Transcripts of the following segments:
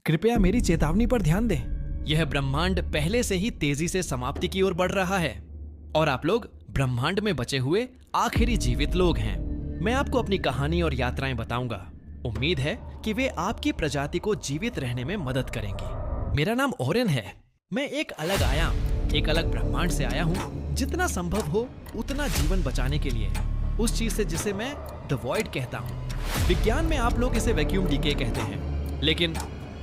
कृपया मेरी चेतावनी पर ध्यान दें। यह ब्रह्मांड पहले से ही तेजी से समाप्ति की ओर बढ़ रहा है और आप लोग ब्रह्मांड में बचे हुए आखिरी जीवित लोग हैं। मैं आपको अपनी कहानी और यात्राएं बताऊंगा। उम्मीद है कि वे आपकी प्रजाति को जीवित रहने में मदद करेंगी। मेरा नाम ओरेन है। मैं एक अलग आयाम, एक अलग ब्रह्मांड से आया हूँ। जितना संभव हो उतना जीवन बचाने के लिए, उस चीज से जिसे मैं द वॉइड कहता हूँ। विज्ञान में आप लोग इसे वैक्यूम डीके कहते हैं, लेकिन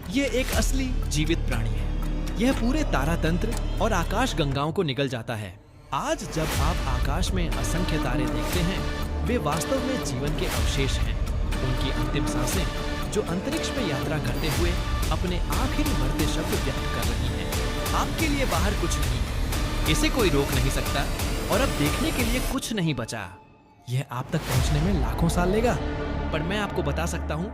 ये एक असली जीवित प्राणी है। यह पूरे तारातंत्र और आकाश गंगाओं को निगल जाता है। आज जब आप आकाश में असंख्य तारे देखते हैं, वे वास्तव में जीवन के अवशेष हैं। उनकी अंतिम सांसें जो अंतरिक्ष में यात्रा करते हुए अपने आखिरी मरते शब्द व्यक्त कर रही हैं। आपके लिए बाहर कुछ नहीं, इसे कोई रोक नहीं सकता और अब देखने के लिए कुछ नहीं बचा। यह आप तक पहुंचने में लाखों साल लेगा, पर मैं आपको बता सकता हूं,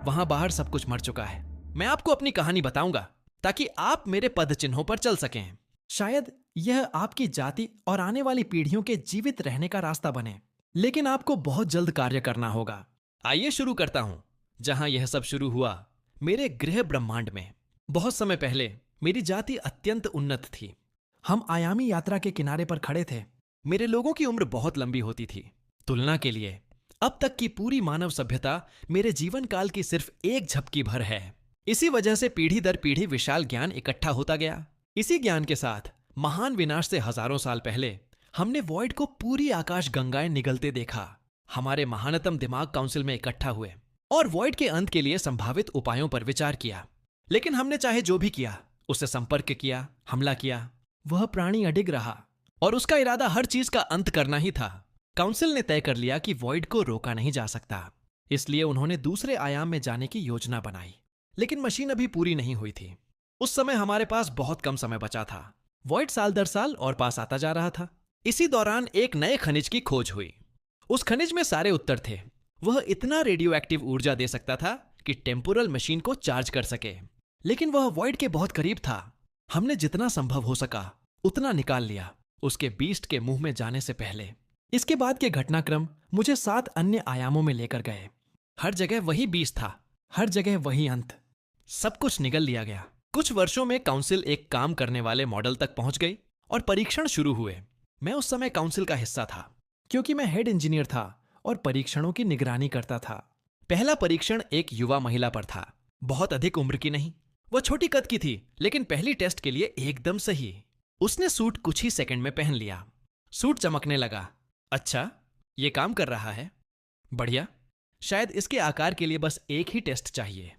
वहां बाहर सब कुछ मर चुका है। मैं आपको अपनी कहानी बताऊंगा ताकि आप मेरे पद चिन्हों पर चल सकें। शायद यह आपकी जाति और आने वाली पीढ़ियों के जीवित रहने का रास्ता बने, लेकिन आपको बहुत जल्द कार्य करना होगा। आइए शुरू करता हूं जहां यह सब शुरू हुआ, मेरे गृह ब्रह्मांड में। बहुत समय पहले मेरी जाति अत्यंत उन्नत थी। हम आयामी यात्रा के किनारे पर खड़े थे। मेरे लोगों की उम्र बहुत लंबी होती थी। तुलना के लिए अब तक की पूरी मानव सभ्यता मेरे जीवन काल की सिर्फ एक झपकी भर है। इसी वजह से पीढ़ी दर पीढ़ी विशाल ज्ञान इकट्ठा होता गया। इसी ज्ञान के साथ महान विनाश से हजारों साल पहले हमने वॉइड को पूरी आकाश गंगाएं निगलते देखा। हमारे महानतम दिमाग काउंसिल में इकट्ठा हुए और वॉइड के अंत के लिए संभावित उपायों पर विचार किया। लेकिन हमने चाहे जो भी किया, उससे संपर्क किया, हमला किया, वह प्राणी अडिग रहा और उसका इरादा हर चीज का अंत करना ही था। काउंसिल ने तय कर लिया कि वॉइड को रोका नहीं जा सकता, इसलिए उन्होंने दूसरे आयाम में जाने की योजना बनाई। लेकिन मशीन अभी पूरी नहीं हुई थी। उस समय हमारे पास बहुत कम समय बचा था। वॉइड साल दर साल और पास आता जा रहा था। इसी दौरान एक नए खनिज की खोज हुई। उस खनिज में सारे उत्तर थे। वह इतना रेडियो एक्टिव ऊर्जा दे सकता था कि टेम्पोरल मशीन को चार्ज कर सके, लेकिन वह वॉइड के बहुत करीब था। हमने जितना संभव हो सका उतना निकाल लिया, उसके बीस्ट के मुंह में जाने से पहले। इसके बाद के घटनाक्रम मुझे 7 अन्य आयामों में लेकर गए। हर जगह वही बीस्ट था, हर जगह वही अंत। सब कुछ निगल लिया गया। कुछ वर्षों में काउंसिल एक काम करने वाले मॉडल तक पहुंच गई और परीक्षण शुरू हुए। मैं उस समय काउंसिल का हिस्सा था, क्योंकि मैं हेड इंजीनियर था और परीक्षणों की निगरानी करता था। पहला परीक्षण एक युवा महिला पर था। बहुत अधिक उम्र की नहीं, वह छोटी कद की थी, लेकिन पहली टेस्ट के लिए एकदम सही। उसने सूट कुछ ही सेकंड में पहन लिया। सूट चमकने लगा। अच्छा, ये काम कर रहा है, बढ़िया। शायद इसके आकार के लिए बस एक ही टेस्ट चाहिए।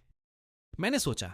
मैंने सोचा,